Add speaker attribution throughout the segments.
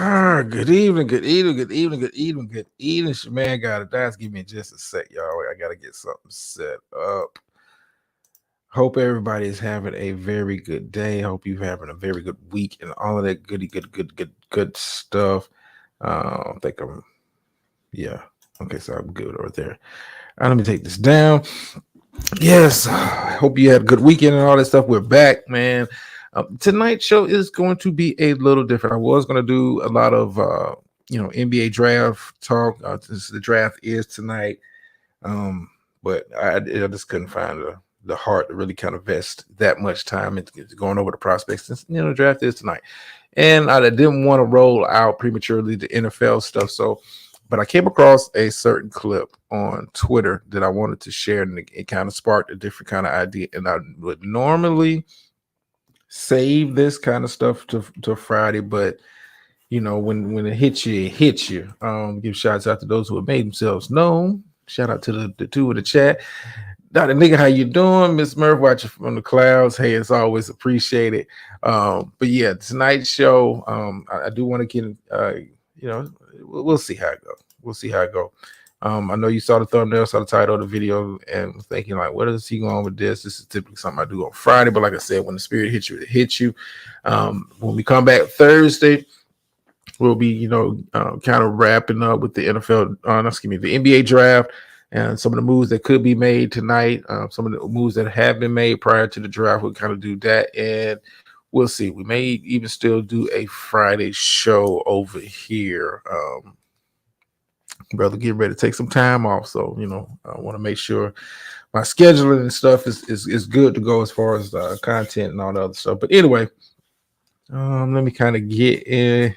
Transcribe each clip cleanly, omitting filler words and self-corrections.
Speaker 1: Good evening, good evening, good evening, good evening, good evening. It's your man got it. That's give me just a sec, y'all. I gotta get something set up. Hope everybody is having a very good day. Hope you're having a very good week and all of that good stuff. I think yeah. Okay, so I'm good over there. Let me take this down. Yes, hope you had a good weekend and all that stuff. We're back, man. Tonight's show is going to be a little different. I was going to do a lot of, NBA draft talk. Since the draft is tonight, um, but I just couldn't find the heart to really kind of invest that much time into going over the prospects since the draft is tonight, and I didn't want to roll out prematurely the NFL stuff. So, but I came across a certain clip on Twitter that I wanted to share, and it kind of sparked a different kind of idea. And I would normally save this kind of stuff to Friday, but when it hits you, it hits you. Give shouts out to those who have made themselves known. Shout out to the two in the chat. Dr. Nigga, how you doing? Miss Murph watching from the clouds. Hey, it's always appreciated. But yeah, tonight's show, I do want to get we'll see how it goes. We'll see how it goes. I know you saw the thumbnail, saw the title of the video, and was thinking like, what is he going with this? This is typically something I do on Friday, but like I said, when the spirit hits you, it hits you. When we come back Thursday, we'll be, kind of wrapping up with the the NBA draft and some of the moves that could be made tonight. Some of the moves that have been made prior to the draft, we'll kind of do that. And we'll see. We may even still do a Friday show over here. Brother, get ready to take some time off. So, I want to make sure my scheduling and stuff is good to go as far as content and all the other stuff. But anyway, let me kind of get in.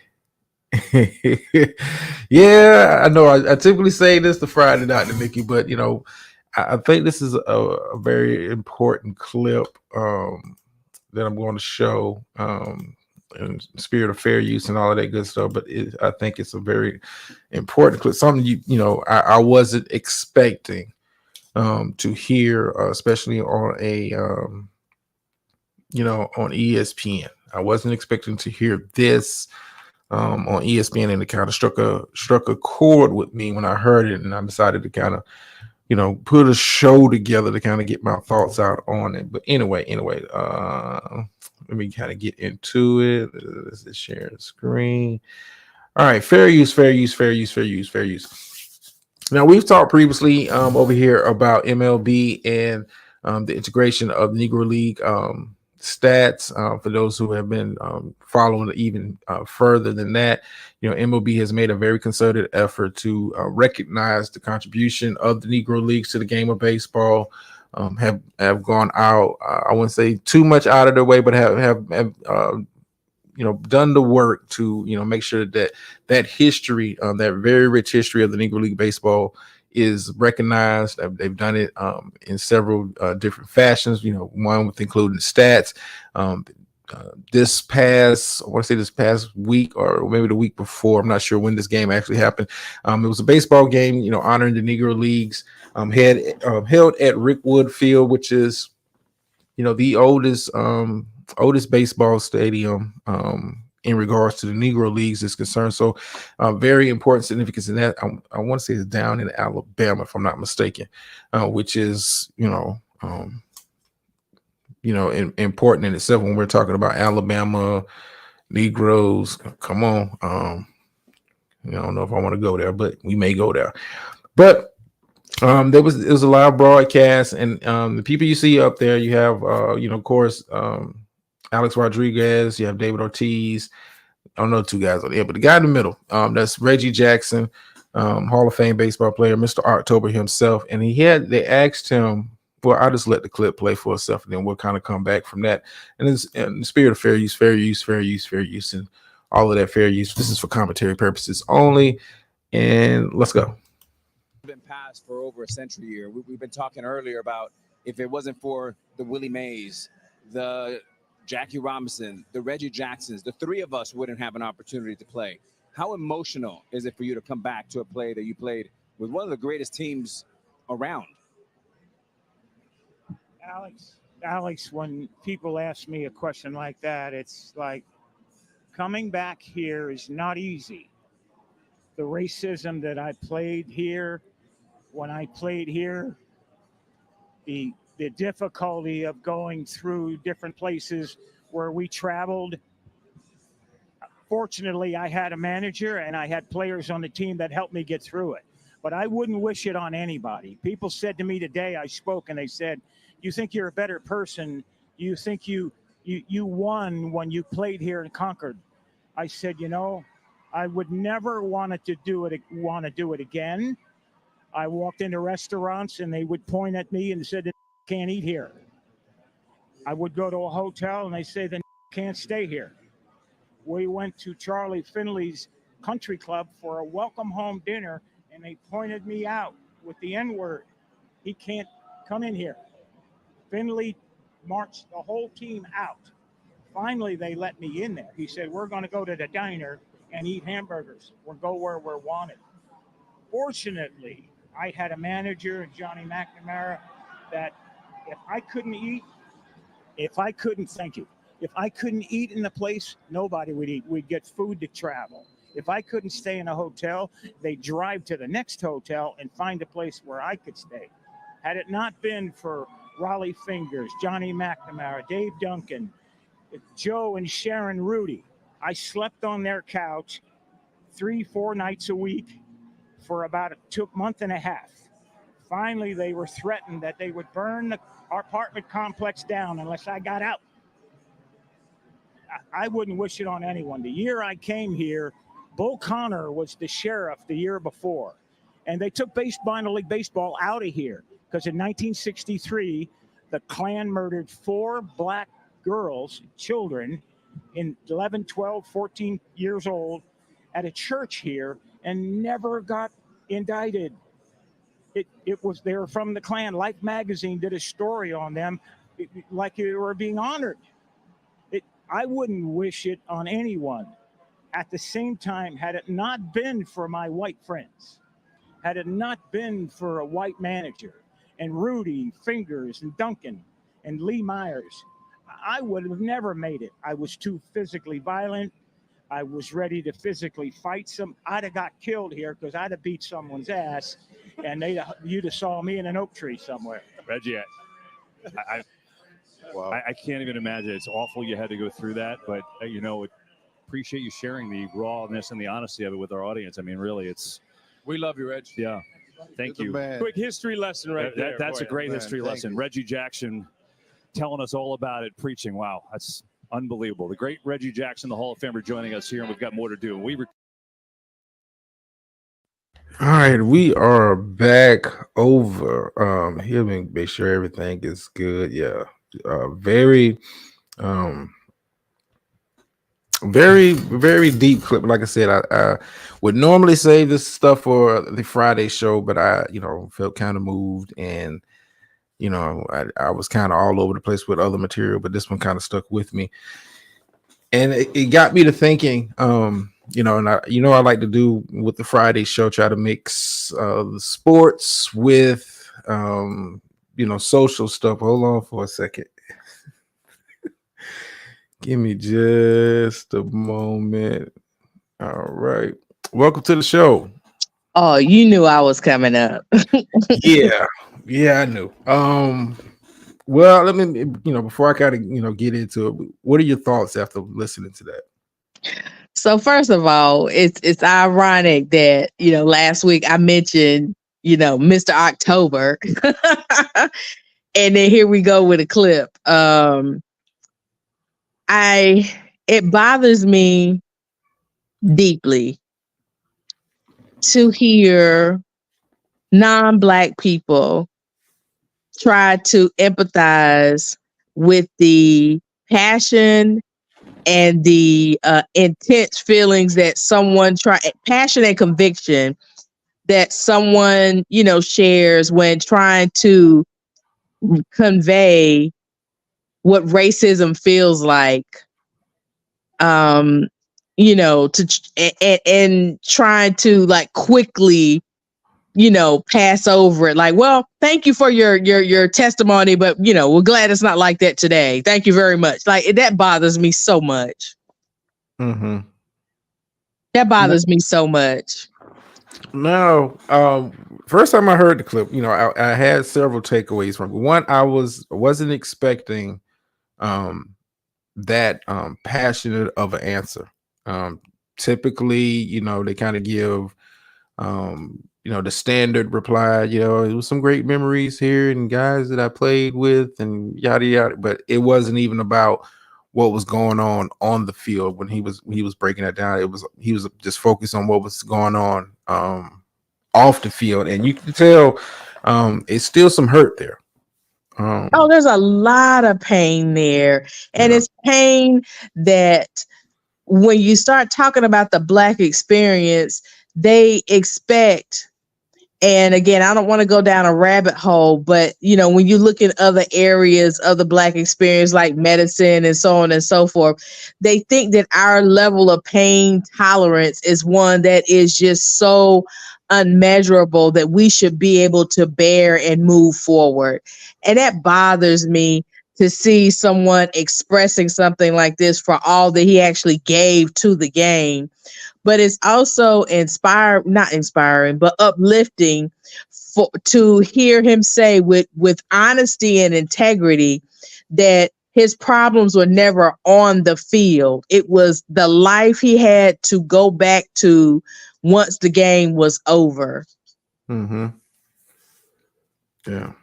Speaker 1: Yeah, I know. I typically say this to Friday, Dr. Mickey, but I think this is a very important clip that I'm going to show in spirit of fair use and all of that good stuff. But I think it's a very important clip, something I wasn't expecting to hear, especially on on ESPN. I wasn't expecting to hear this on ESPN, and it kind of struck a chord with me when I heard it, and I decided to kind of put a show together to kind of get my thoughts out on it. But anyway, let me kind of get into it. Let's just share the screen. All right, fair use, fair use, fair use, fair use, fair use. Now, we've talked previously over here about MLB and the integration of Negro League stats. For those who have been following even further than that, MLB has made a very concerted effort to recognize the contribution of the Negro Leagues to the game of baseball. Have gone out, I wouldn't say too much out of their way, but have done the work to make sure that history, that very rich history of the Negro League baseball is recognized. They've done it in several different fashions. One with including stats. This past week, or maybe the week before, I'm not sure when this game actually happened. It was a baseball game, honoring the Negro Leagues, held at Rickwood Field, which is, the oldest baseball stadium in regards to the Negro Leagues is concerned. So very important significance in that. I want to say it's down in Alabama, if I'm not mistaken, which is, important in itself when we're talking about Alabama Negroes. Come on. I don't know if I want to go there, but we may go there. But it was a live broadcast, and the people you see up there, you have of course, Alex Rodriguez, you have David Ortiz. I don't know two guys on there, but the guy in the middle, that's Reggie Jackson, Hall of Fame baseball player, Mr. October himself. And they asked him, well, I'll just let the clip play for itself, and then we'll kind of come back from that. And it's in the spirit of fair use, fair use, fair use, fair use, and all of that fair use. This is for commentary purposes only. And let's go.
Speaker 2: Been passed for over a century here. We've been talking earlier about if it wasn't for the Willie Mays, the Jackie Robinson, the Reggie Jacksons, the three of us wouldn't have an opportunity to play. How emotional is it for you to come back to a play that you played with one of the greatest teams around?
Speaker 3: Alex, when people ask me a question like that, it's like coming back here is not easy. The racism that I played here, when I played here, the difficulty of going through different places where we traveled. Fortunately, I had a manager and I had players on the team that helped me get through it. But I wouldn't wish it on anybody. People said to me today, I spoke and they said, "You think you're a better person? You think you won when you played here in Concord?" I said, I would never want to do it again. I walked into restaurants and they would point at me and said, "Can't eat here." I would go to a hotel and they say, "Then can't stay here." We went to Charlie Finley's country club for a welcome home dinner and they pointed me out with the N-word. "He can't come in here." Finley marched the whole team out. Finally, they let me in there. He said, "We're going to go to the diner and eat hamburgers. We'll go where we're wanted." Fortunately, I had a manager, Johnny McNamara, that if I couldn't eat, thank you. If I couldn't eat in the place, nobody would eat. We'd get food to travel. If I couldn't stay in a hotel, they'd drive to the next hotel and find a place where I could stay. Had it not been for Raleigh Fingers, Johnny McNamara, Dave Duncan, Joe and Sharon Rudy, I slept on their couch 3-4 nights a week for about a month and a half. Finally, they were threatened that they would burn our apartment complex down unless I got out. I wouldn't wish it on anyone. The year I came here, Bull Connor was the sheriff the year before. And they took minor league baseball out of here because in 1963, the Klan murdered 4 black girls, children, in 11, 12, 14 years old at a church here and never got indicted. It was, they were from the Klan. Life magazine did a story on them like they were being honored. I wouldn't wish it on anyone. At the same time, had it not been for my white friends, had it not been for a white manager and Rudy, Fingers, and Duncan, and Lee Myers, I would have never made it. I was too physically violent. I was ready to physically fight I'd have got killed here because I'd have beat someone's ass, and you'd have saw me in an oak tree somewhere.
Speaker 4: Reggie,
Speaker 1: Wow.
Speaker 4: I can't even imagine. It's awful you had to go through that, but appreciate you sharing the rawness and the honesty of it with our audience. I mean, really,
Speaker 2: We love you, Reg.
Speaker 4: yeah. Thank you.
Speaker 2: Quick history lesson right there.
Speaker 4: That's a
Speaker 2: for
Speaker 4: great
Speaker 2: you.
Speaker 4: history lesson.
Speaker 1: you.
Speaker 4: Reggie Jackson telling us all about it, preaching. Wow, that's unbelievable. The great Reggie Jackson, the Hall of Famer, joining us here, and we've got more to do.
Speaker 1: All right, we are back over. Here, make sure everything is good. Yeah, very very deep clip. Like I said, I would normally save this stuff for the Friday show, but I felt kind of moved, and I was kind of all over the place with other material, but this one kind of stuck with me, and it got me to thinking. And I like to do with the Friday show, try to mix the sports with social stuff. Hold on for a second. Give me just a moment. All right. Welcome to the show.
Speaker 5: Oh, you knew I was coming up.
Speaker 1: Yeah, I knew. Well, let me, before I kind of, get into it, what are your thoughts after listening to that?
Speaker 5: So first of all, it's ironic that, last week I mentioned, Mr. October. And then here we go with a clip. It bothers me deeply to hear non-Black people try to empathize with the passion and the intense feelings that passion and conviction that someone, shares when trying to convey what racism feels like, and trying to quickly, pass over it. Like, well, thank you for your testimony, but we're glad it's not like that today. Thank you very much. Like, that bothers me so much.
Speaker 1: Mm-hmm.
Speaker 5: That bothers me so much.
Speaker 1: No, first time I heard the clip, I had several takeaways from it. One. Wasn't expecting um that passionate of an answer. Um, Typically, they kind of give the standard reply. It was some great memories here and guys that I played with and yada yada. But it wasn't even about what was going on the field when he was breaking that down. He was just focused on what was going on off the field, and you can tell it's still some hurt there.
Speaker 5: Oh, there's a lot of pain there. And
Speaker 1: Yeah.
Speaker 5: it's pain that when you start talking about the Black experience, they expect, and again, I don't want to go down a rabbit hole, but when you look at other areas of the Black experience, like medicine and so on and so forth, they think that our level of pain tolerance is one that is just so unmeasurable that we should be able to bear and move forward. And that bothers me to see someone expressing something like this for all that he actually gave to the game. But it's also not inspiring, but uplifting to hear him say with honesty and integrity that his problems were never on the field. It was the life he had to go back to once the game was over.
Speaker 1: Mm-hmm. Yeah.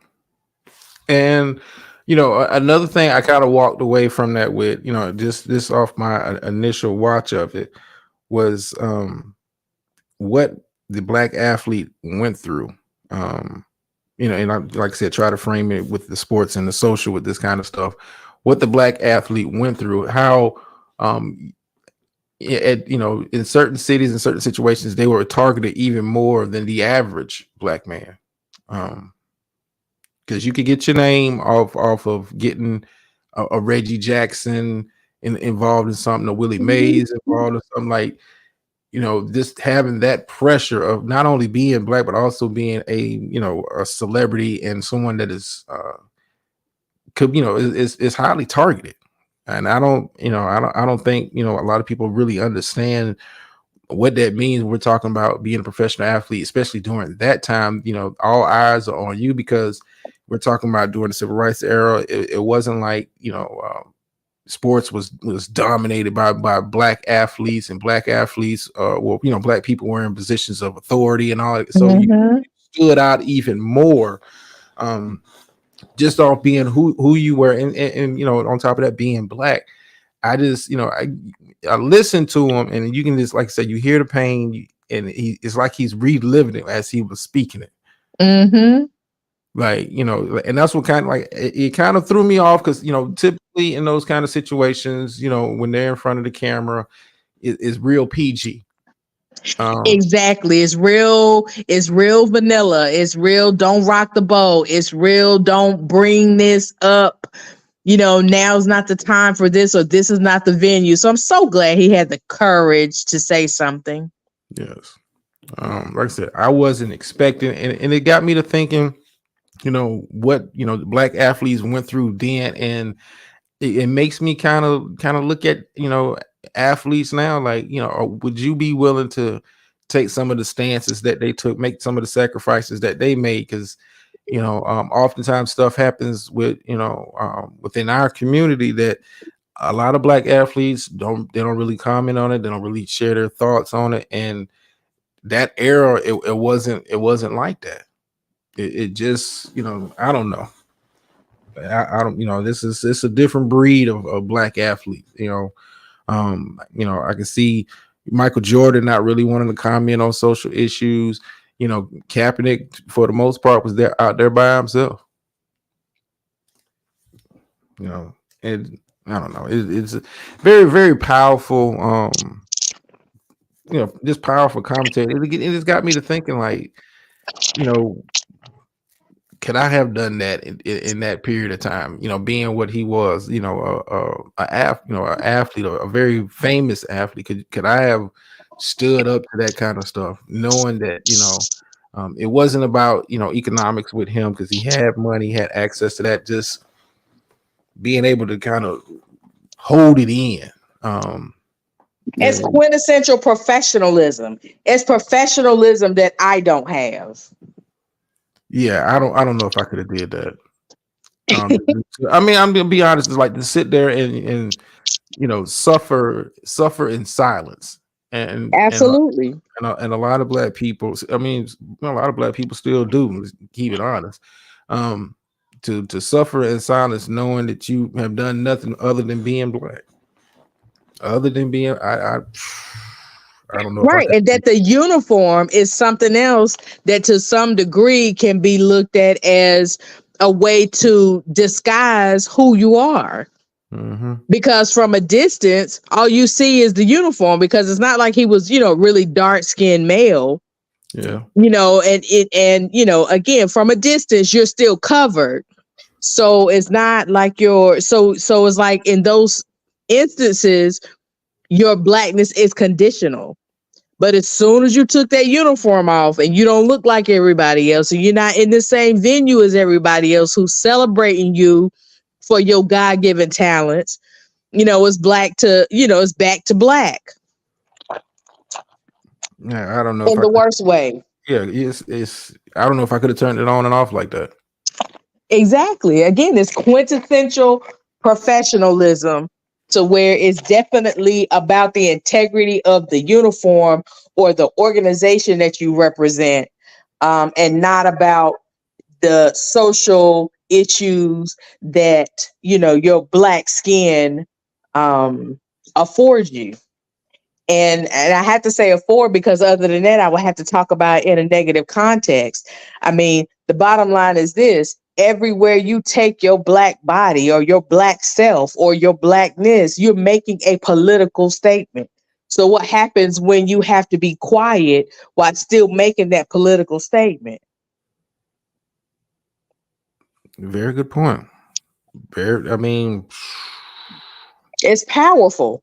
Speaker 1: And another thing I kind of walked away from that with, just this off my initial watch of it was what the Black athlete went through. And I, like I said, try to frame it with the sports and the social with this kind of stuff. What the Black athlete went through, how in certain cities, in certain situations, they were targeted even more than the average Black man. Because you could get your name off of getting a Reggie Jackson involved in something, a Willie Mays involved in something, like just having that pressure of not only being Black but also being a celebrity and someone that is is highly targeted. And I don't think a lot of people really understand what that means. We're talking about being a professional athlete, especially during that time. All eyes are on you because we're talking about during the civil rights era. It wasn't like sports was dominated by Black athletes, and Black athletes Black people were in positions of authority and all that. So you stood out even more, just off being who you were, and on top of that, being Black. I just I listen to him, and you can just, like I said, you hear the pain, and it's like he's reliving it as he was speaking it.
Speaker 5: Mm-hmm.
Speaker 1: Like, and that's what kind of like it kind of threw me off, because typically in those kind of situations, when they're in front of the camera, it's real PG.
Speaker 5: Exactly. It's real vanilla. It's real don't rock the boat. It's real don't bring this up. Now's not the time for this, or this is not the venue. So I'm so glad he had the courage to say something.
Speaker 1: Yes. Like I said, I wasn't expecting, and it got me to thinking, what the Black athletes went through then, and it makes me kind of look at athletes now, like, would you be willing to take some of the stances that they took, make some of the sacrifices that they made? Because oftentimes stuff happens within our community that a lot of Black athletes don't really comment on it. They don't really share their thoughts on it. And that era, it wasn't like that. It just, I don't know. I don't, it's a different breed of Black athlete. I can see Michael Jordan not really wanting to comment on social issues. Kaepernick, for the most part, was out there by himself. And I don't know. It's a very, very powerful. Just powerful commentary. It just got me to thinking, like, could I have done that in that period of time? Being what he was, an athlete, a very famous athlete. Could I have stood up to that kind of stuff, knowing that it wasn't about economics with him, because he had money, had access to that, just being able to kind of hold it in.
Speaker 5: It's
Speaker 1: Yeah,
Speaker 5: quintessential professionalism. It's professionalism that I don't have.
Speaker 1: yeah. I don't know if I could have did that. I mean, I'm gonna be honest. It's like to sit there and suffer in silence, and and
Speaker 5: Absolutely.
Speaker 1: and a lot of black people. I mean, a lot of black people still do. Let's keep it honest. Um, to suffer in silence, knowing that you have done nothing other than being black, other than being I don't know if I
Speaker 5: Right.
Speaker 1: could.
Speaker 5: And that the uniform is something else that to some degree can be looked at as a way to disguise who you are.
Speaker 1: Mm-hmm.
Speaker 5: Because from a distance, all you see is the uniform because it's not like he was, really dark skinned male,
Speaker 1: Yeah.
Speaker 5: and again, from a distance, you're still covered. So it's not like so it's like in those instances, your blackness is conditional. But as soon as you took that uniform off and you don't look like everybody else, and you're not in the same venue as everybody else who's celebrating you for your God-given talents, it's back to black
Speaker 1: Yeah, I don't know if
Speaker 5: in
Speaker 1: I
Speaker 5: the
Speaker 1: could.
Speaker 5: worst way.
Speaker 1: Yeah, it's. I don't know if I could have turned it on and off like that.
Speaker 5: Exactly. Again, it's quintessential professionalism to where it's definitely about the integrity of the uniform or the organization that you represent, and not about the social issues that your black skin affords you. And I have to say afford because other than that, I would have to talk about it in a negative context. I mean, the bottom line is this: everywhere you take your black body or your black self or your blackness, you're making a political statement. So what happens when you have to be quiet while still making that political statement?
Speaker 1: Very good point. Very. I mean,
Speaker 5: It's powerful.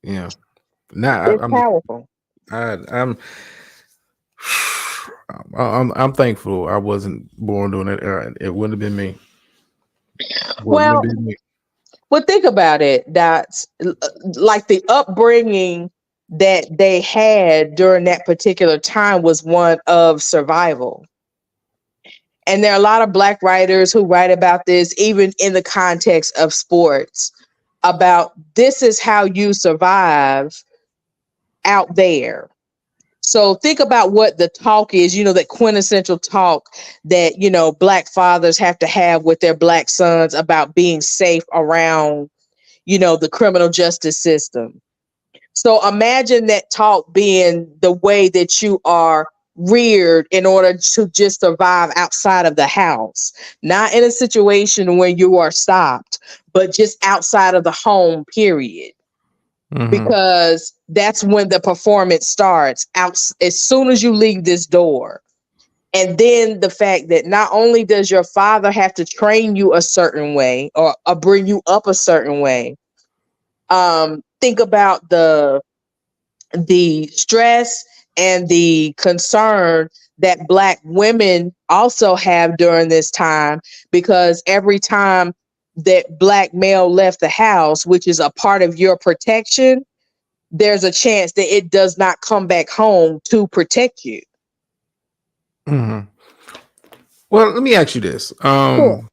Speaker 1: yeah. Now
Speaker 5: It's powerful.
Speaker 1: I'm I'm thankful I wasn't born during that era. It wouldn't have been me. Wouldn't have
Speaker 5: Well,
Speaker 1: been me.
Speaker 5: Well, think about it. That's like the upbringing that they had during that particular time was one of survival. And there are a lot of black writers who write about this, even in the context of sports, about this is how you survive out there. So think about what the talk is, that quintessential talk that, black fathers have to have with their black sons about being safe around the criminal justice system. So imagine that talk being the way that you are reared in order to just survive outside of the house, not in a situation where you are stopped, but just outside of the home, period.
Speaker 1: Mm-hmm.
Speaker 5: Because that's when the performance starts out as soon as you leave this door. And then the fact that not only does your father have to train you a certain way or bring you up a certain way, think about the stress and the concern that black women also have during this time, because every time that black male left the house, which is a part of your protection, there's a chance that it does not come back home to protect you.
Speaker 1: Mm-hmm. Well, let me ask you this.
Speaker 5: Sure.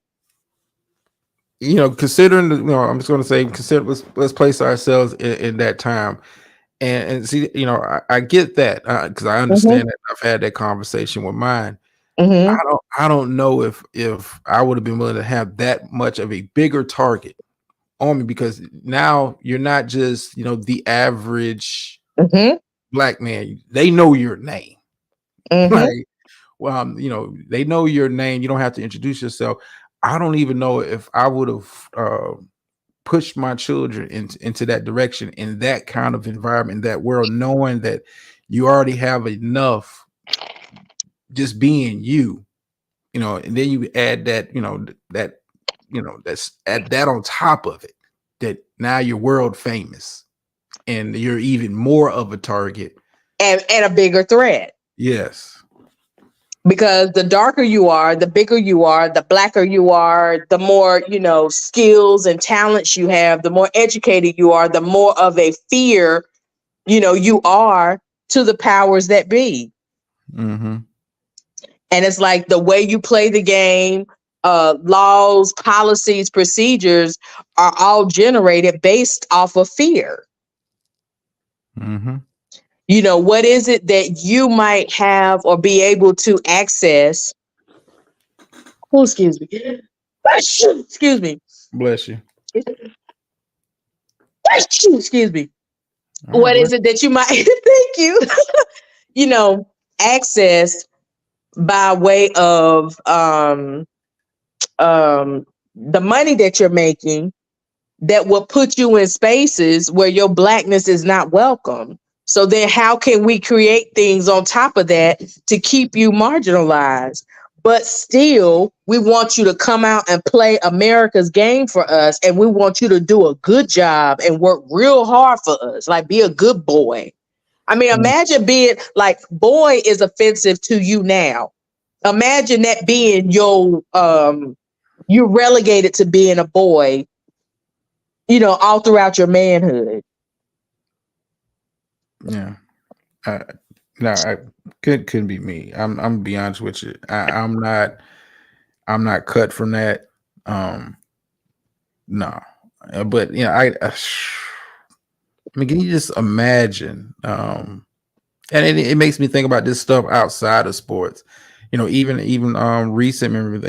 Speaker 1: Considering I'm just going to say, consider let's place ourselves in that time, and see, I get that because I
Speaker 5: Mm-hmm.
Speaker 1: understand that. I've had that conversation with mine.
Speaker 5: Mm-hmm.
Speaker 1: I don't know if I would have been willing to have that much of a bigger target on me, because now you're not just the average
Speaker 5: Mm-hmm.
Speaker 1: black man. They know your name.
Speaker 5: Mm-hmm.
Speaker 1: Like, well, they know your name. You don't have to introduce yourself. I don't even know if I would have pushed my children into that direction, in that kind of environment, that world, knowing that you already have enough just being you, and then you add that, that's add that on top of it, that now you're world famous and you're even more of a target.
Speaker 5: And a bigger threat.
Speaker 1: Yes.
Speaker 5: Because the darker you are, the bigger you are, the blacker you are, the more, skills and talents you have, the more educated you are, the more of a fear you are to the powers that be.
Speaker 1: Mm-hmm.
Speaker 5: And it's like the way you play the game, laws, policies, procedures are all generated based off of fear.
Speaker 1: Mm-hmm.
Speaker 5: What is it that you might have or be able to access? Oh, excuse me. Excuse me.
Speaker 1: Bless you.
Speaker 5: Excuse me.
Speaker 1: All right,
Speaker 5: What
Speaker 1: bless.
Speaker 5: is it that you might thank you, access by way of the money that you're making that will put you in spaces where your blackness is not welcome. So then how can we create things on top of that to keep you marginalized? But still, we want you to come out and play America's game for us. And we want you to do a good job and work real hard for us. Like, be a good boy. I mean, imagine being like, boy is offensive to you now. Imagine that being you're relegated to being a boy, all throughout your manhood.
Speaker 1: Yeah. No, I couldn't be me. I'm gonna be honest with you. I'm not cut from that. No. But I mean, can you just imagine? And it makes me think about this stuff outside of sports. Even recent. Remember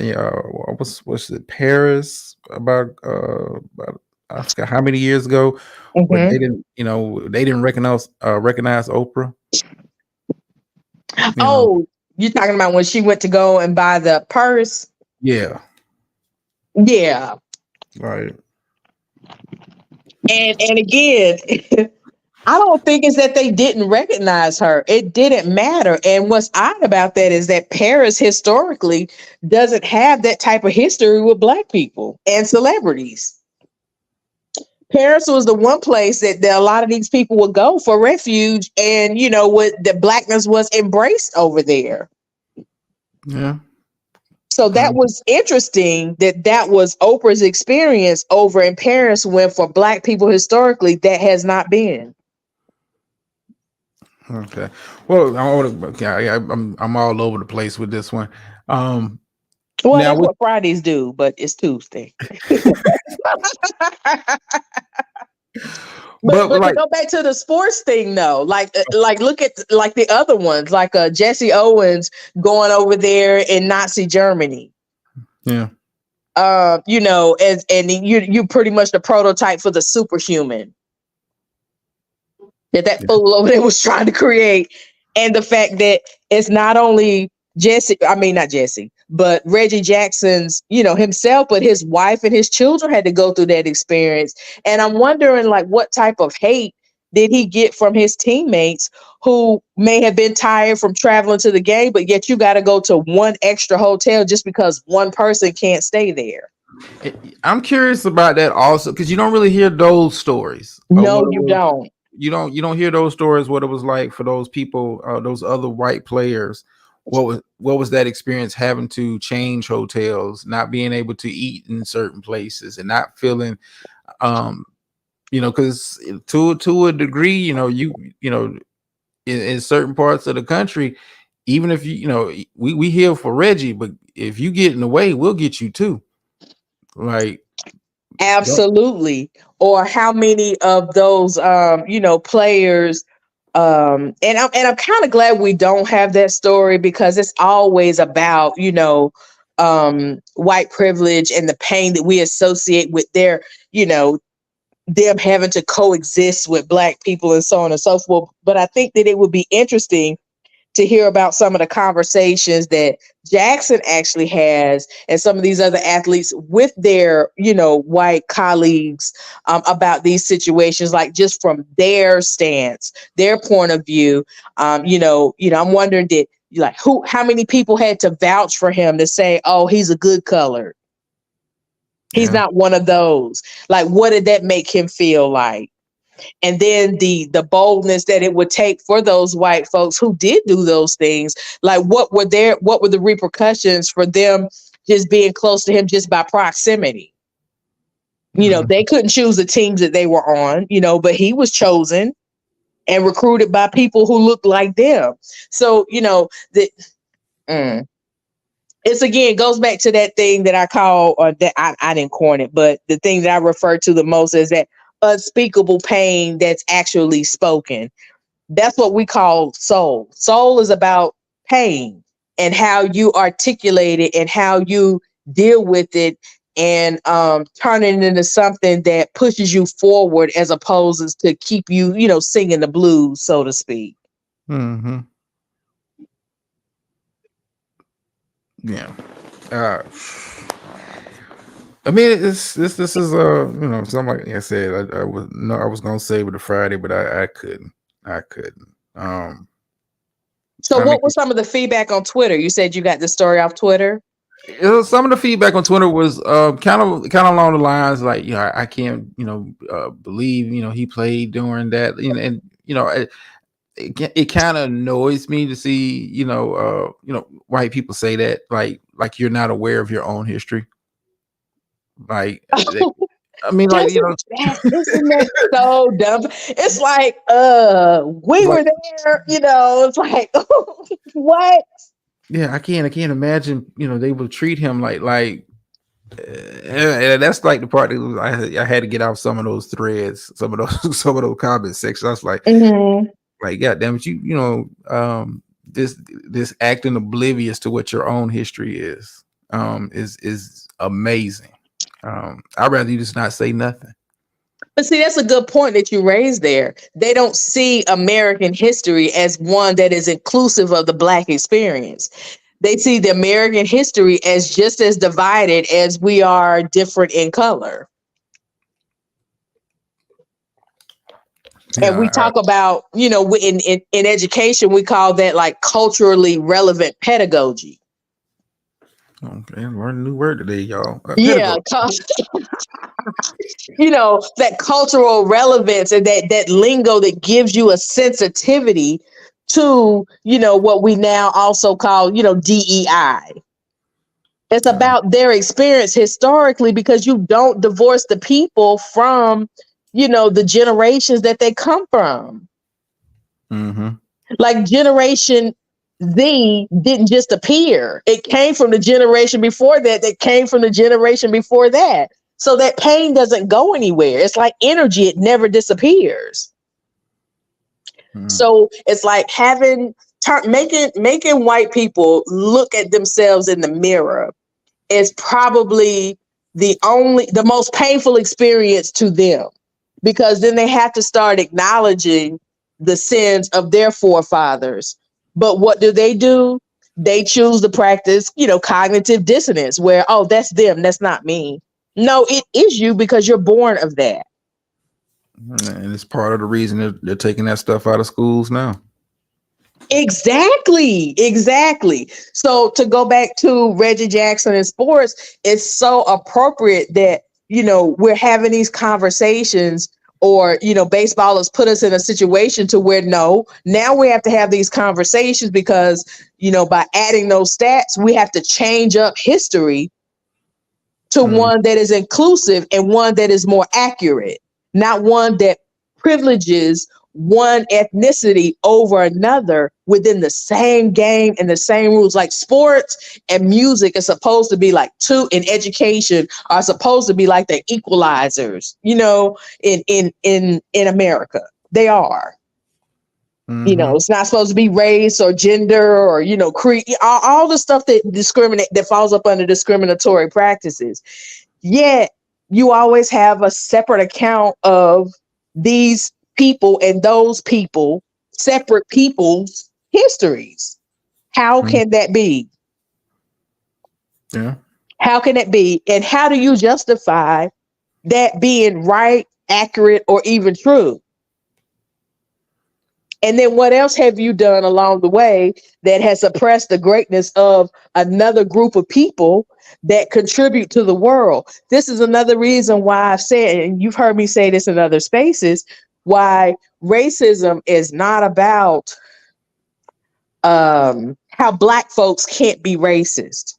Speaker 1: what's it? Paris about I forgot how many years ago, but
Speaker 5: Mm-hmm.
Speaker 1: they didn't recognize Oprah.
Speaker 5: Oh, you're talking about when she went to go and buy the purse?
Speaker 1: Yeah.
Speaker 5: Yeah.
Speaker 1: Right.
Speaker 5: And again, I don't think it's that they didn't recognize her. It didn't matter. And what's odd about that is that Paris historically doesn't have that type of history with Black people and celebrities. Paris was the one place that a lot of these people would go for refuge, and what the Blackness was embraced over there.
Speaker 1: Yeah.
Speaker 5: So that was interesting that was Oprah's experience over in Paris, when for Black people historically that has not been.
Speaker 1: Okay. Well, I'm all over the place with this one.
Speaker 5: Well,
Speaker 1: now
Speaker 5: that's what Fridays do, but it's Tuesday. But to go back to the sports thing, though, like look at like the other ones, like Jesse Owens going over there in Nazi Germany.
Speaker 1: Yeah.
Speaker 5: And you pretty much the prototype for the superhuman that fool over there was trying to create. And the fact that it's not only not Jesse, but Reggie Jackson's, himself, but his wife and his children had to go through that experience. And I'm wondering, like, what type of hate did he get from his teammates who may have been tired from traveling to the game, but yet you got to go to one extra hotel just because one person can't stay there.
Speaker 1: I'm curious about that also, because you don't really hear those stories.
Speaker 5: No, you don't.
Speaker 1: You don't hear those stories. What it was like for those people, those other white players. What was that experience, having to change hotels, not being able to eat in certain places, and not feeling, because to a degree, in certain parts of the country, even if we here for Reggie, but if you get in the way, we'll get you too. Like,
Speaker 5: absolutely. Or how many of those players, and I'm kind of glad we don't have that story, because it's always about white privilege and the pain that we associate with their them having to coexist with Black people and so on and so forth. But I think that it would be interesting to hear about some of the conversations that Jackson actually has and some of these other athletes with their, white colleagues about these situations, like just from their stance, their point of view. I'm wondering, how many people had to vouch for him to say, oh, he's a good color. He's not one of those. Like, what did that make him feel like? And then the boldness that it would take for those white folks who did do those things. Like, what were the repercussions for them just being close to him just by proximity? They couldn't choose the teams that they were on, but he was chosen. and recruited by people who look like them. So, it's again goes back to that thing that I call, or that I didn't coin it, but the thing that I refer to the most is that unspeakable pain that's actually spoken. That's what we call soul. Soul is about pain and how you articulate it and how you deal with it, and turn it into something that pushes you forward as opposed to keep you, singing the blues, so to speak.
Speaker 1: Mm-hmm. Yeah. I mean, this is something like I said. I was gonna say with the Friday, but I couldn't.
Speaker 5: So,
Speaker 1: I
Speaker 5: what
Speaker 1: mean,
Speaker 5: was some of the feedback on Twitter? You said you got the story off Twitter.
Speaker 1: some of the feedback on Twitter was kind of along the lines like, I can't believe he played during that, and it kind of annoys me to see white people say that, like you're not aware of your own history. Like, I mean, like,
Speaker 5: Isn't that so dumb? It's like, we
Speaker 1: like,
Speaker 5: were there, it's like, what?
Speaker 1: yeah, I can't imagine, they will treat him like and that's like the part that I had to get off some of those threads, some of those some of those comment sections. I was like,
Speaker 5: Mhm.
Speaker 1: God damn it, this acting oblivious to what your own history is amazing. I'd rather you just not say nothing.
Speaker 5: But see, that's a good point that you raised there. They don't see American history as one that is inclusive of the Black experience. They see the American history as just as divided as we are different in color. And we
Speaker 1: Yeah,
Speaker 5: talk about, in education, we call that like culturally relevant pedagogy.
Speaker 1: okay, learn a new word today, y'all.
Speaker 5: Yeah, that cultural relevance and that lingo that gives you a sensitivity to, what we now also call, DEI. It's about their experience historically, because you don't divorce the people from, the generations that they come from.
Speaker 1: Mm-hmm.
Speaker 5: Like Generation Z didn't just appear. It came from the generation before that, that came from the generation before that. So that pain doesn't go anywhere. It's like energy, it never disappears.
Speaker 1: Mm-hmm.
Speaker 5: So it's like making white people look at themselves in the mirror is probably the most painful experience to them, because then they have to start acknowledging the sins of their forefathers. But what do? They choose to practice, cognitive dissonance, where, oh, that's them, that's not me. No, it is you, because you're born of that.
Speaker 1: And it's part of the reason they're taking that stuff out of schools now.
Speaker 5: Exactly. So to go back to Reggie Jackson in sports, it's so appropriate that, we're having these conversations, or, baseball has put us in a situation to where now we have to have these conversations, because, by adding those stats, we have to change up history to one that is inclusive and one that is more accurate, not one that privileges one ethnicity over another within the same game and the same rules. Like sports and music is supposed to be like in education are supposed to be like the equalizers, in America. They are.
Speaker 1: Mm-hmm.
Speaker 5: It's not supposed to be race or gender or, creed, all the stuff that falls up under discriminatory practices. Yet you always have a separate account of these people and those people, separate people's histories. How can that be?
Speaker 1: Yeah.
Speaker 5: How can it be? And how do you justify that being right, accurate, or even true? And then what else have you done along the way that has suppressed the greatness of another group of people that contribute to the world? This is another reason why I've said, and you've heard me say this in other spaces, why racism is not about how Black folks can't be racist.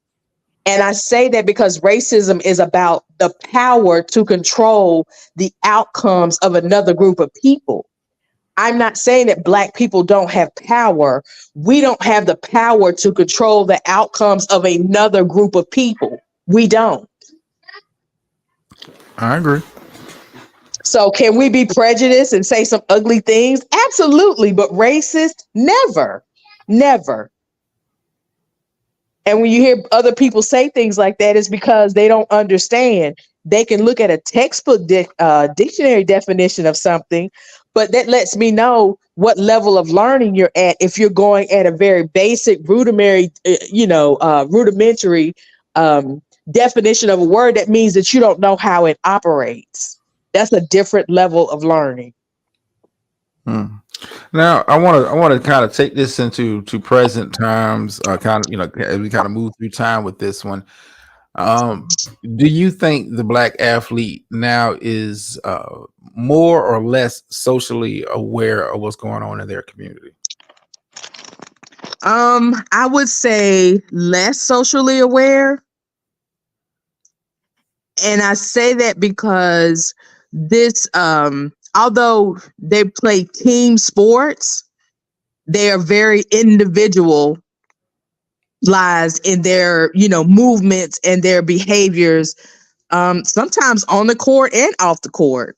Speaker 5: And I say that because racism is about the power to control the outcomes of another group of people. I'm not saying that Black people don't have power. We don't have the power to control the outcomes of another group of people. We don't.
Speaker 1: I agree.
Speaker 5: So can we be prejudiced and say some ugly things? Absolutely. But racist? Never. Never. And when you hear other people say things like that, it's because they don't understand. They can look at a textbook dictionary definition of something, but that lets me know what level of learning you're at. If you're going at a very basic, rudimentary definition of a word, that means that you don't know how it operates. That's a different level of learning.
Speaker 1: Now I want to kind of take this into present times, kind of as we kind of move through time with this one. Do you think the Black athlete now is more or less socially aware of what's going on in their community?
Speaker 5: I would say less socially aware. And I say that because this, although they play team sports, they are very individualized in their, movements and their behaviors, sometimes on the court and off the court,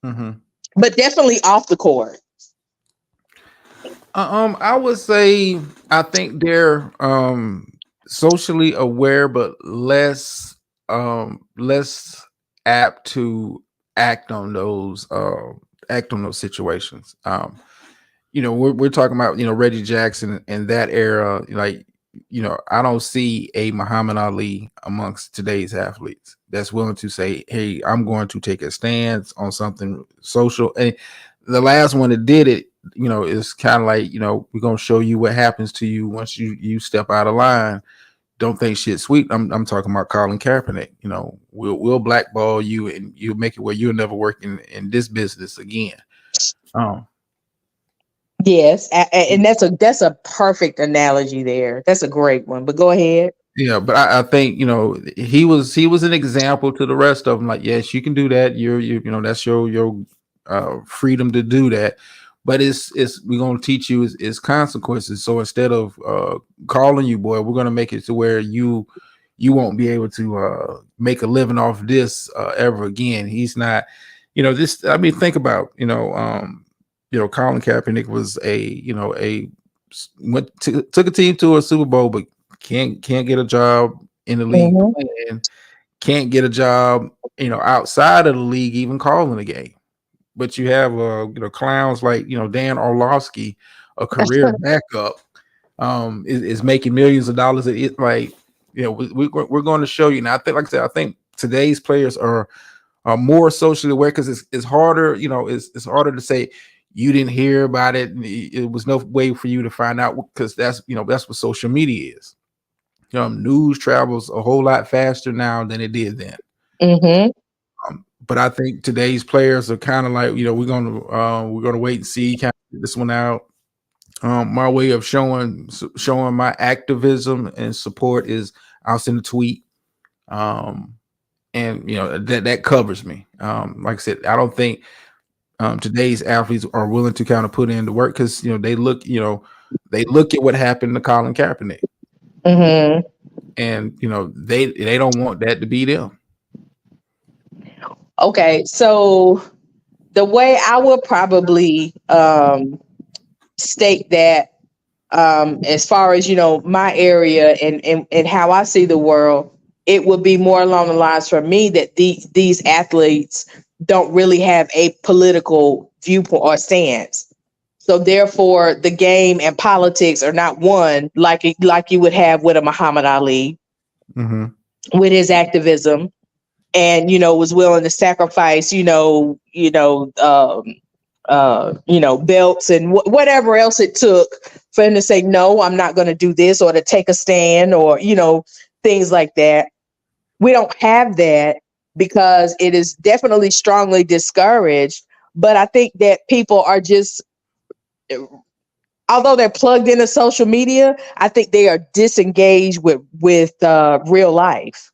Speaker 5: but definitely off the court.
Speaker 1: I would say I think they're socially aware, but less apt to act on those situations. We're talking about Reggie Jackson in that era. Like, I don't see a Muhammad Ali amongst today's athletes that's willing to say, "Hey, I'm going to take a stance on something social." And the last one that did it, is kind of like, we're gonna show you what happens to you once you step out of line. Don't think shit sweet. I'm talking about Colin Kaepernick. We'll blackball you and you'll make it where you'll never work in this business again.
Speaker 5: Yes, and that's a perfect analogy there. That's a great one. But go ahead.
Speaker 1: Yeah, but I think he was an example to the rest of them. Like, yes, you can do that. That's your freedom to do that. But it's we're gonna teach you is consequences. So instead of calling you boy, we're gonna make it to where you won't be able to make a living off this ever again. He's not, this. I mean, think about Colin Kaepernick was took a team to a Super Bowl, but can't get a job in the league playing, can't get a job outside of the league even calling a game. But you have clowns like Dan Orlovsky, a career backup, is making millions of dollars. It like we're going to show you now. I think, like I said, I think today's players are more socially aware because it's harder. It's harder to say you didn't hear about it. It was no way for you to find out because that's what social media is. News travels a whole lot faster now than it did then. But I think today's players are kind of like, we're gonna wait and see, kind of this one out. My way of showing my activism and support is I'll send a tweet, and that covers me. Like I said, I don't think today's athletes are willing to kind of put in the work because they look at what happened to Colin Kaepernick, and they don't want that to be them.
Speaker 5: Okay, so the way I would probably state that, as far as my area and how I see the world, it would be more along the lines for me that these athletes don't really have a political viewpoint or stance. So therefore, the game and politics are not one like you would have with a Muhammad Ali, with his activism. And was willing to sacrifice, belts and whatever else it took for him to say, no, I'm not going to do this, or to take a stand, or things like that. We don't have that because it is definitely strongly discouraged. But I think that people are just, although they're plugged into social media, I think they are disengaged with real life.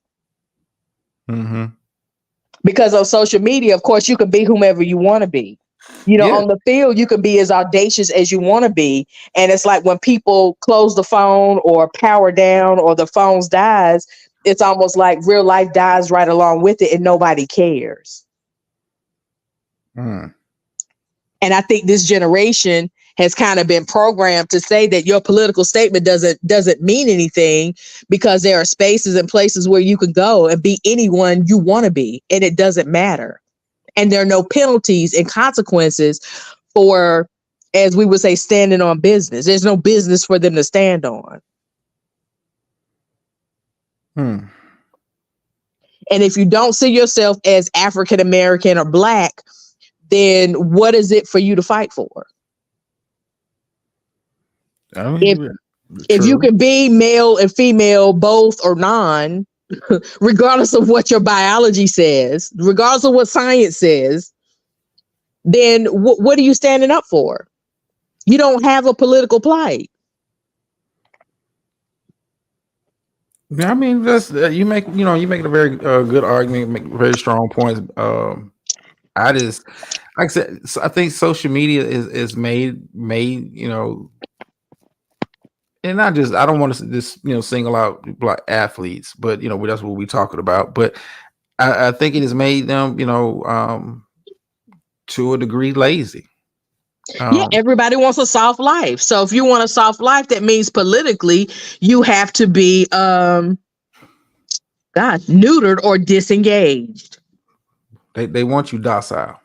Speaker 5: Because on social media, of course, you can be whomever you want to be.
Speaker 1: Yeah.
Speaker 5: On the field, you can be as audacious as you want to be. And it's like when people close the phone or power down or the phones dies, it's almost like real life dies right along with it and nobody cares.
Speaker 1: Mm.
Speaker 5: And I think this generation has kind of been programmed to say that your political statement doesn't mean anything because there are spaces and places where you can go and be anyone you want to be, and it doesn't matter. And there are no penalties and consequences for, as we would say, standing on business. There's no business for them to stand on.
Speaker 1: Hmm.
Speaker 5: And if you don't see yourself as African American or Black, then what is it for you to fight for?
Speaker 1: I mean,
Speaker 5: If you
Speaker 1: true.
Speaker 5: can be male and female, both or non, regardless of what your biology says, regardless of what science says, then what are you standing up for? You don't have a political plight.
Speaker 1: I mean, that's you make a very good argument, make very strong points. I just, like I said, I think social media is made and not just, I don't want to just single out Black athletes, but that's what we're talking about. But I think it has made them to a degree lazy.
Speaker 5: Yeah, everybody wants a soft life. So if you want a soft life, that means politically you have to be neutered or disengaged.
Speaker 1: They want you docile.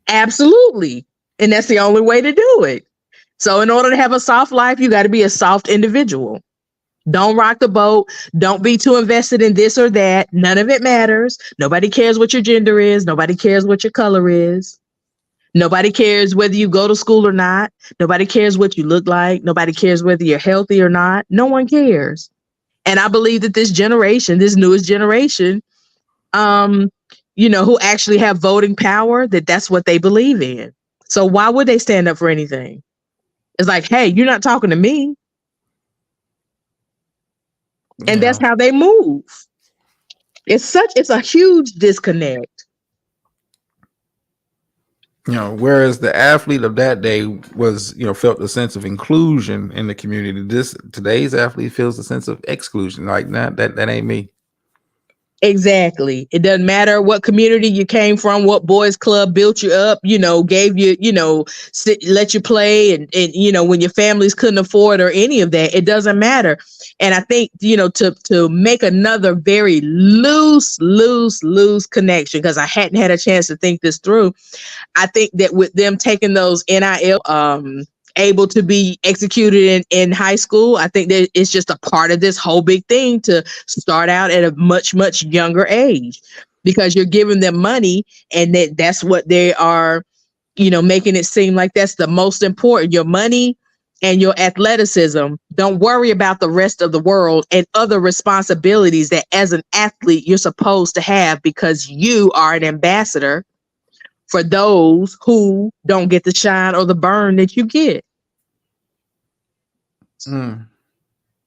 Speaker 5: Absolutely. And that's the only way to do it. So in order to have a soft life, you got to be a soft individual. Don't rock the boat. Don't be too invested in this or that. None of it matters. Nobody cares what your gender is. Nobody cares what your color is. Nobody cares whether you go to school or not. Nobody cares what you look like. Nobody cares whether you're healthy or not. No one cares. And I believe that this generation, this newest generation, who actually have voting power, that's what they believe in. So why would they stand up for anything? It's like, hey, you're not talking to me. And that's how they move. It's a huge disconnect.
Speaker 1: Whereas the athlete of that day was, felt a sense of inclusion in the community. Today's athlete feels a sense of exclusion. Like, nah, that ain't me.
Speaker 5: Exactly. It doesn't matter what community you came from, what boys club built you up, gave you, let you play and when your families couldn't afford or any of that, it doesn't matter. And I think, to make another very loose connection, because I hadn't had a chance to think this through. I think that with them taking those NIL, able to be executed in high school, I think that it's just a part of this whole big thing to start out at a much, much younger age, because you're giving them money and that's what they are, making it seem like that's the most important, your money and your athleticism. Don't worry about the rest of the world and other responsibilities that as an athlete you're supposed to have, because you are an ambassador for those who don't get the shine or the burn that you get.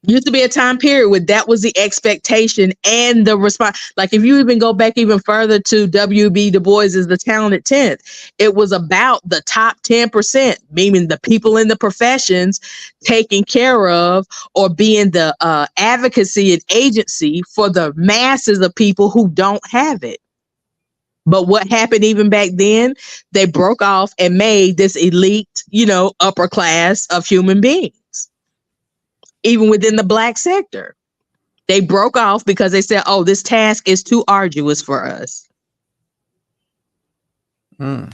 Speaker 5: Used to be a time period where that was the expectation and the response. Like if you even go back even further to W.B. Du Bois is the talented 10th, it was about the top 10%, meaning the people in the professions taking care of or being the advocacy and agency for the masses of people who don't have it. But what happened even back then, they broke off and made this elite, upper class of human beings. Even within the Black sector, they broke off because they said, oh, this task is too arduous for us.
Speaker 1: I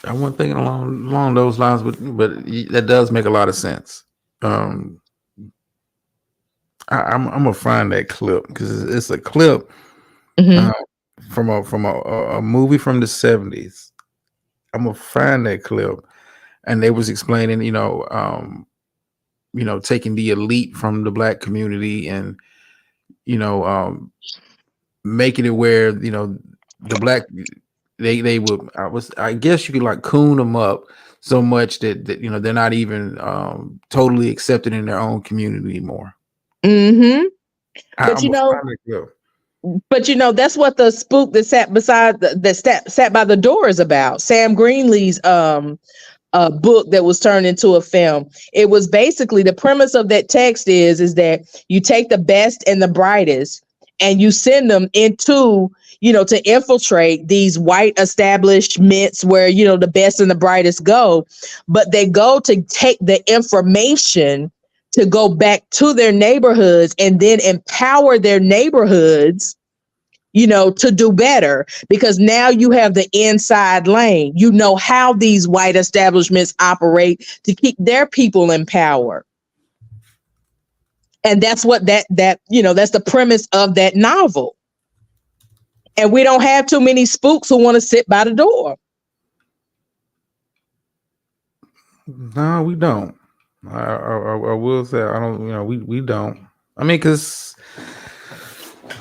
Speaker 1: wasn't thinking along those lines, but that does make a lot of sense. I'm gonna find that clip because it's a clip from a movie from the 70s. I'm gonna find that clip, and they was explaining, taking the elite from the Black community and making it where the Black they would, I guess you could like coon them up so much that they're not even totally accepted in their own community anymore.
Speaker 5: But
Speaker 1: I'm gonna find that clip.
Speaker 5: But that's what the spook that sat beside sat by the door is about. Sam Greenlee's book that was turned into a film. It was basically, the premise of that text is that you take the best and the brightest and you send them into, to infiltrate these white establishments where, the best and the brightest go, but they go to take the information to go back to their neighborhoods and then empower their neighborhoods, to do better, because now you have the inside lane. You know how these white establishments operate to keep their people in power. And that's what that's the premise of that novel. And we don't have too many spooks who want to sit by the door.
Speaker 1: No, we don't. I will say, I don't, we don't. I mean, because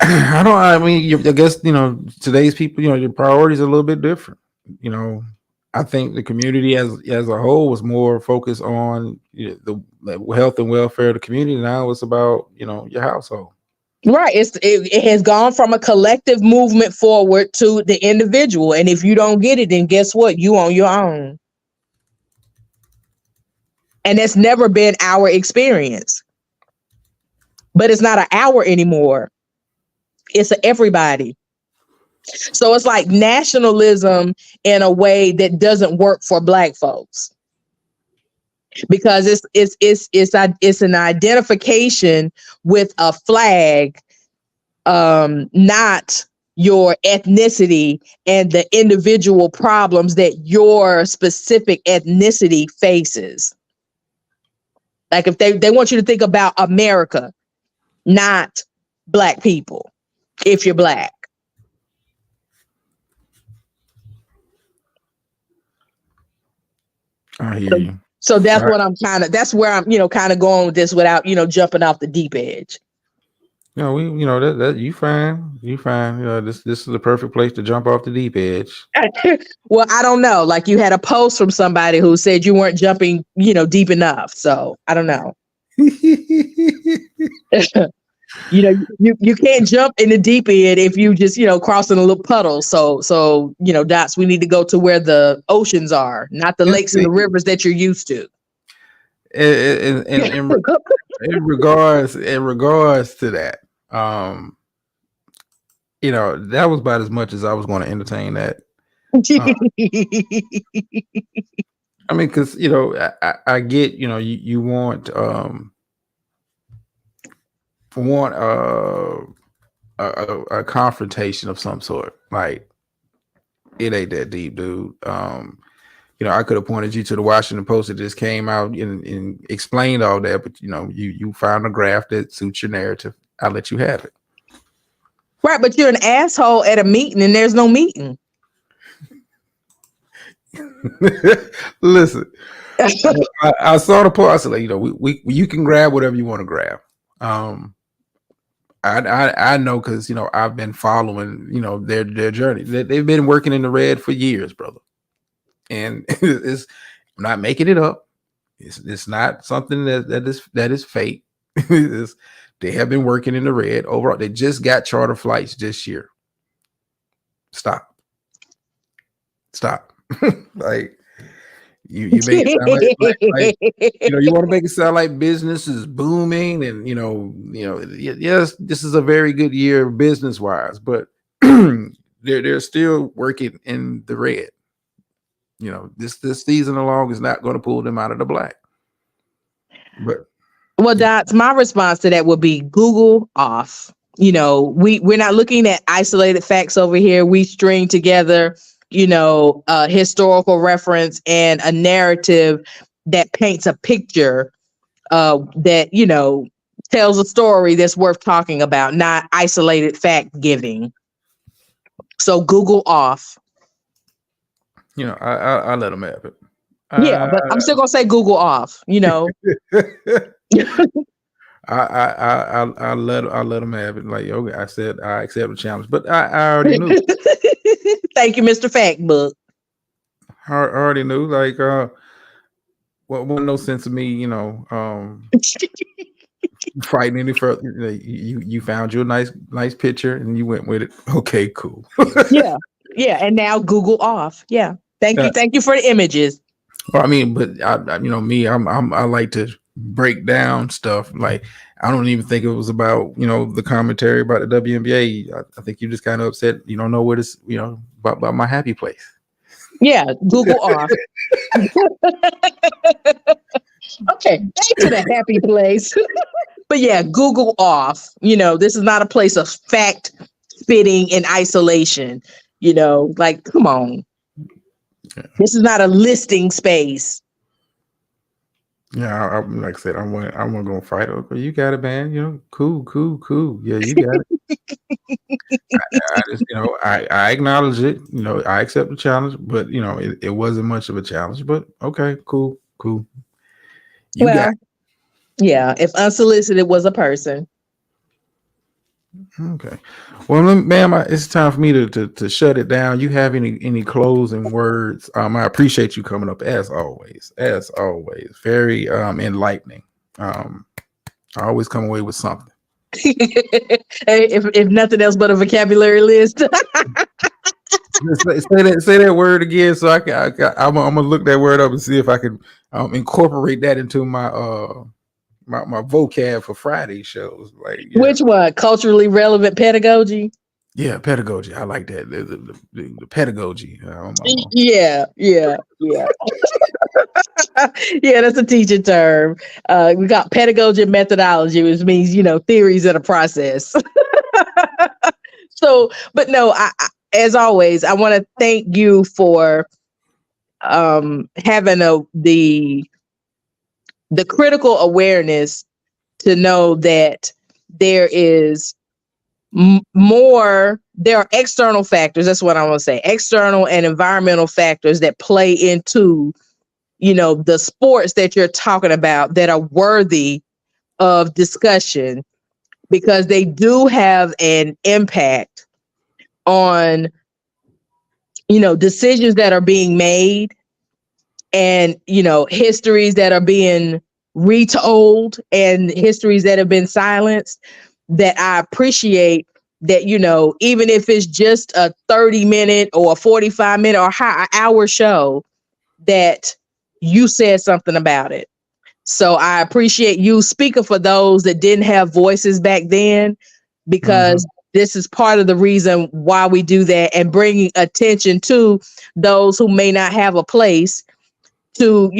Speaker 1: I guess, today's people, your priorities are a little bit different. I think the community as a whole was more focused on the health and welfare of the community. Now it's about, your household.
Speaker 5: Right. It has gone from a collective movement forward to the individual. And if you don't get it, then guess what? You on your own. And that's never been our experience. But it's not an hour anymore. It's a everybody. So it's like nationalism in a way that doesn't work for Black folks. Because it's an identification with a flag, not your ethnicity and the individual problems that your specific ethnicity faces. Like if they want you to think about America, not Black people, if you're Black.
Speaker 1: I hear you.
Speaker 5: So that's what that's where I'm, kind of going with this without, jumping off the deep edge.
Speaker 1: That you fine. This is the perfect place to jump off the deep edge.
Speaker 5: Well, I don't know. Like you had a post from somebody who said you weren't jumping, deep enough. So I don't know. You can't jump in the deep end if you just, crossing a little puddle. So, Dots, we need to go to where the oceans are, not the lakes and the rivers that you're used to.
Speaker 1: In regards to that, that was about as much as I was going to entertain that. I mean, because I get, you want a confrontation of some sort. Like, it ain't that deep, dude. I could have pointed you to the Washington Post that just came out and explained all that, but you found a graph that suits your narrative. I'll let you have it.
Speaker 5: Right, but you're an asshole at a meeting and there's no meeting.
Speaker 1: Listen, I saw the post. I said, you can grab whatever you want to grab. I know because I've been following their journey. They've been working in the red for years, brother. And I'm not making it up. It's not something that is fake. They have been working in the red overall. They just got charter flights this year. Stop. Like you make it sound like you want to make it sound like business is booming, and yes, this is a very good year business wise, but they're still working in the red. This season along is not going to pull them out of the black. But
Speaker 5: Dots, my response to that would be Google off. We're not looking at isolated facts over here. We string together, a historical reference and a narrative that paints a picture that, tells a story that's worth talking about, not isolated fact giving. So Google off.
Speaker 1: I let them have it.
Speaker 5: Yeah, but I'm still gonna say Google off.
Speaker 1: I let them have it. Like, okay, I said I accept the challenge, but I already knew.
Speaker 5: Thank you, Mr. Factbook.
Speaker 1: I already knew. Like, wasn't no sense of me, fighting any further. You found you a nice picture and you went with it. Okay, cool.
Speaker 5: Yeah. Yeah. And now Google off. Yeah. Thank you.
Speaker 1: Uh,
Speaker 5: Thank you for the images.
Speaker 1: well, I mean, but me, I like to break down stuff. Like I don't even think it was about the commentary about the WNBA. I think you just kind of upset. You don't know what it's about my happy place.
Speaker 5: Yeah. Google off. Okay. Back to the happy place. But yeah, Google off. This is not a place of fact spitting in isolation. Like, come on. This is not a listing space.
Speaker 1: Yeah, like I said, I'm gonna fight. Okay, you got it, man. Cool. Yeah, you got it. I just, I acknowledge it. I accept the challenge, but it wasn't much of a challenge. But okay, cool. You got
Speaker 5: Well, yeah, if unsolicited was a person.
Speaker 1: it. Okay. Well, ma'am, it's time for me to shut it down. You have any closing words? I appreciate you coming up as always. Very enlightening. I always come away with something.
Speaker 5: if nothing else but a vocabulary list.
Speaker 1: Say that word again, so I'm gonna look that word up and see if I can incorporate that into my my vocab for Friday shows. Like
Speaker 5: Which one? Culturally relevant pedagogy?
Speaker 1: Yeah, pedagogy. I like that. The pedagogy.
Speaker 5: Yeah. Yeah, that's a teaching term. We got pedagogy and methodology, which means theories of the process. So, but no, I as always, I want to thank you for having the critical awareness to know that there is more. There are external factors. That's what I want to say. External and environmental factors that play into the sports that you're talking about that are worthy of discussion, because they do have an impact on decisions that are being made, and histories that are being retold, and histories that have been silenced, that I appreciate that even if it's just a 30-minute or a 45-minute or an hour show, that you said something about it. So I appreciate you speaking for those that didn't have voices back then, because this is part of the reason why we do that, and bringing attention to those who may not have a place to,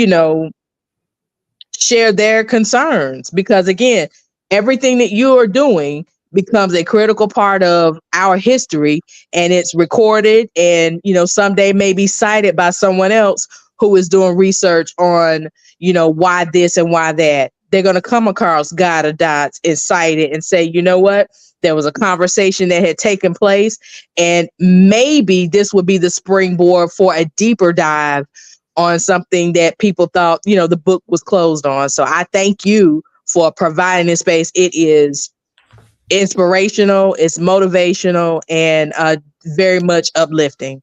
Speaker 5: share their concerns. Because again, everything that you are doing becomes a critical part of our history, and it's recorded, and someday may be cited by someone else who is doing research on why this and why that. They're going to come across God of Dots and cite it and say, you know what, there was a conversation that had taken place, and maybe this would be the springboard for a deeper dive on something that people thought the book was closed on. So I thank you for providing this space. It is inspirational, it's motivational, and very much uplifting.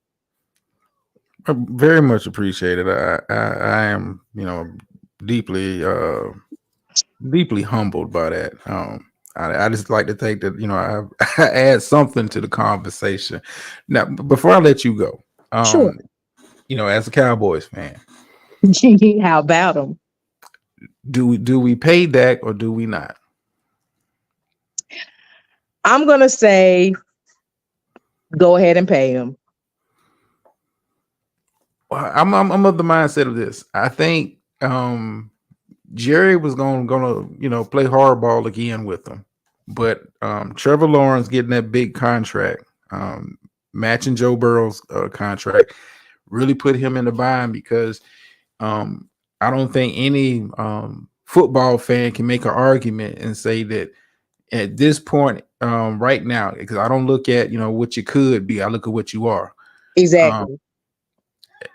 Speaker 1: I very much appreciated. I am deeply humbled by that. I just like to think that I add something to the conversation. Now, before I let you go,
Speaker 5: Sure.
Speaker 1: As a Cowboys fan,
Speaker 5: How about them?
Speaker 1: do we pay Dak or do we not?
Speaker 5: I'm gonna say, go ahead and pay him.
Speaker 1: Well, I'm of the mindset of this. I think Jerry was gonna play hardball again with them, but Trevor Lawrence getting that big contract, matching Joe Burrow's contract, really put him in the bind, because I don't think any football fan can make an argument and say that at this point right now, because I don't look at what you could be, I look at what you are.
Speaker 5: Exactly.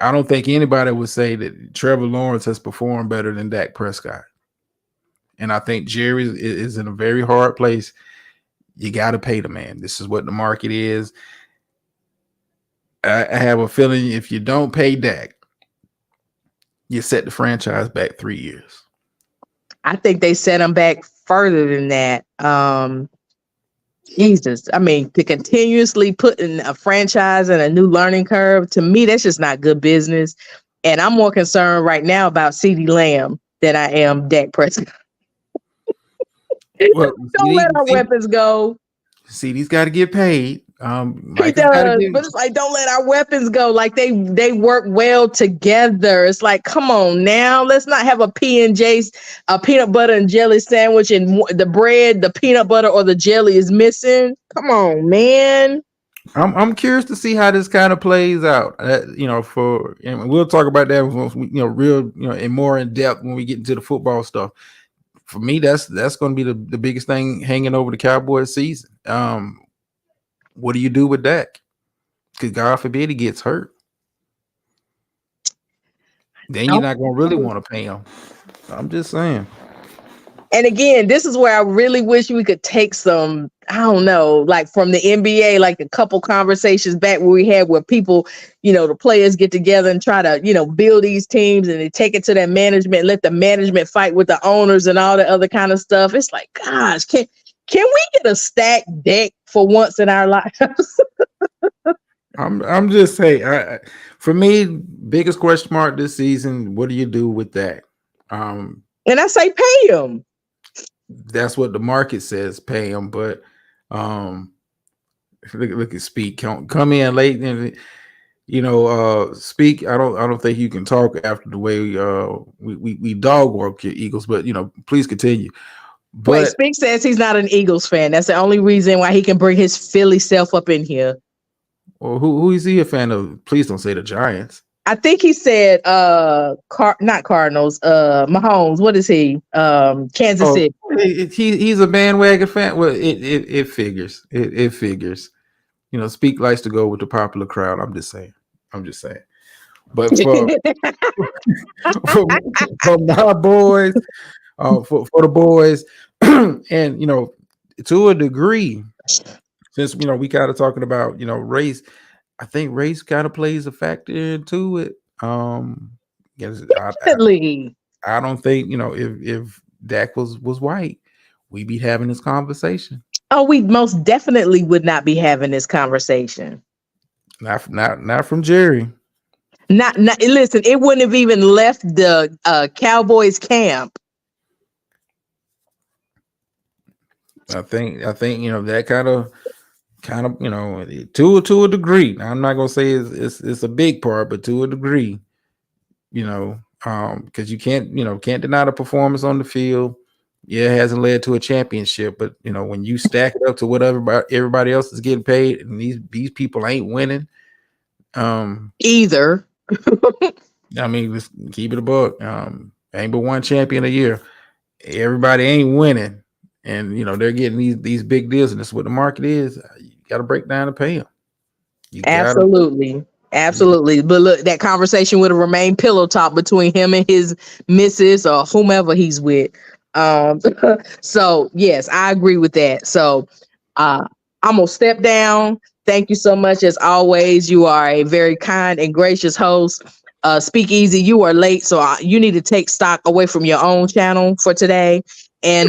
Speaker 1: I don't think anybody would say that Trevor Lawrence has performed better than Dak Prescott. And I think Jerry is in a very hard place. You got to pay the man. This is what the market is. I have a feeling if you don't pay Dak, you set the franchise back 3 years.
Speaker 5: I think they set him back further than that. Jesus, I mean, to continuously put in a franchise and a new learning curve, to me, that's just not good business. And I'm more concerned right now about CeeDee Lamb than I am Dak Prescott.
Speaker 1: Well,
Speaker 5: Don't let our weapons go.
Speaker 1: CeeDee's got to get paid.
Speaker 5: He does, but it's like, don't let our weapons go. Like they work well together. It's like, come on now, let's not have a P&J, a peanut butter and jelly sandwich, and the bread, the peanut butter or the jelly is missing. Come on, man.
Speaker 1: I'm curious to see how this kind of plays out. And we'll talk about that once we, real, and more in depth when we get into the football stuff. For me, that's going to be the biggest thing hanging over the Cowboys season. What do you do with Dak? Because God forbid he gets hurt. Then you're not going to really want to pay him. I'm just saying.
Speaker 5: And again, this is where I really wish we could take some, I don't know, like from the NBA, like a couple conversations back where we had where people, the players get together and try to, build these teams, and they take it to their management, let the management fight with the owners and all the other kind of stuff. It's like, gosh, can we get a stacked deck for once in our lives?
Speaker 1: I'm just saying, for me, biggest question mark this season, what do you do with that?
Speaker 5: And I say pay him.
Speaker 1: That's what the market says, pay him. But look at Speak. Come in late and Speak. I don't think you can talk after the way we dog walk your Eagles, but please continue. But
Speaker 5: wait, Speak says he's not an Eagles fan. That's the only reason why he can bring his Philly self up in here.
Speaker 1: Well, who is he a fan of? Please don't say the Giants.
Speaker 5: I think he said not Cardinals, Mahomes. What is he? Kansas City.
Speaker 1: He's a bandwagon fan. Well, it figures. It figures. Speak likes to go with the popular crowd. I'm just saying. But for my boys, for the boys, and to a degree, since we kind of talking about race, I think race kind of plays a factor into it.
Speaker 5: Definitely.
Speaker 1: I don't think if Dak was white, we'd be having this conversation.
Speaker 5: Oh, we most definitely would not be having this conversation.
Speaker 1: Not from Jerry.
Speaker 5: Not listen, it wouldn't have even left the Cowboys camp.
Speaker 1: I think that kind of to a degree. I'm not gonna say it's a big part, but to a degree, because you can't deny the performance on the field. Yeah, it hasn't led to a championship, but when you stack it up to whatever everybody else is getting paid, and these people ain't winning,
Speaker 5: either.
Speaker 1: I mean, let's keep it a buck. Ain't but one champion a year. Everybody ain't winning, and they're getting these big deals, and that's what the market is. You got to break down and pay them.
Speaker 5: Absolutely. But look, that conversation would have remained pillow talk between him and his missus or whomever he's with. So yes, I agree with that. So I'm gonna step down. Thank you so much. As always, you are a very kind and gracious host. Speak easy. You are late, so you need to take stock away from your own channel for today. And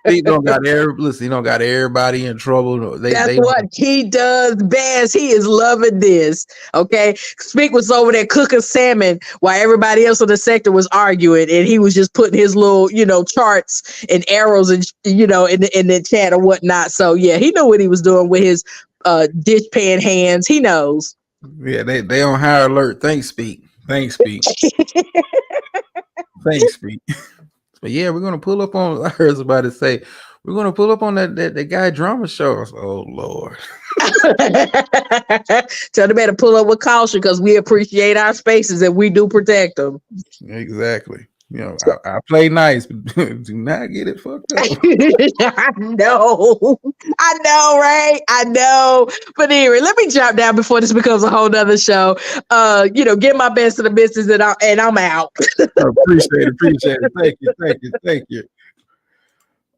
Speaker 1: he don't got everybody in trouble.
Speaker 5: That's what he does best. He is loving this. Okay. Speak was over there cooking salmon while everybody else in the sector was arguing, and he was just putting his little, charts and arrows and in the chat or whatnot. So yeah, he knew what he was doing with his dishpan hands. He knows.
Speaker 1: Yeah, they on high alert. Thanks, Speak. Thanks, Speak. But yeah, we're gonna pull up on. I heard somebody say we're gonna pull up on that guy drama show. Oh Lord!
Speaker 5: Tell the man to pull up with caution because we appreciate our spaces and we do protect them.
Speaker 1: Exactly. I play nice, but do not get it fucked up.
Speaker 5: I know, right? I know. But anyway, let me drop down before this becomes a whole nother show. Get my best to the business and I'm out.
Speaker 1: Appreciate it. Thank you.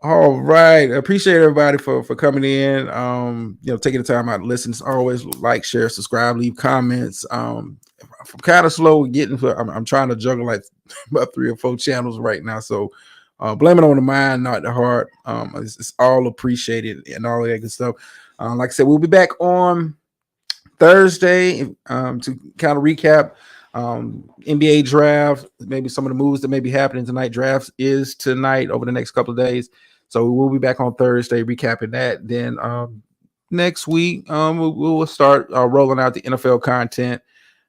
Speaker 1: All right. I appreciate everybody for coming in. Taking the time out to listen. As always, like, share, subscribe, leave comments. I'm kind of slow getting. I'm trying to juggle like about 3 or 4 channels right now. So blame it on the mind, not the heart. It's all appreciated and all that good stuff. Like I said, we'll be back on Thursday to kind of recap NBA draft, maybe some of the moves that may be happening tonight. Drafts is tonight over the next couple of days. So we'll be back on Thursday recapping that. Then next week, we'll start rolling out the NFL content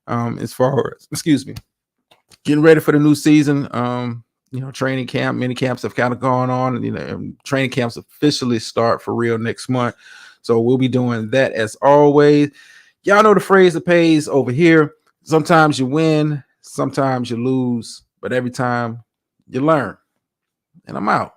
Speaker 1: as far as, excuse me, getting ready for the new season. Training camp, mini camps have kind of gone on. Training camps officially start for real next month. So we'll be doing that as always. Y'all know the phrase that pays over here. Sometimes you win, sometimes you lose, but every time you learn. And I'm out.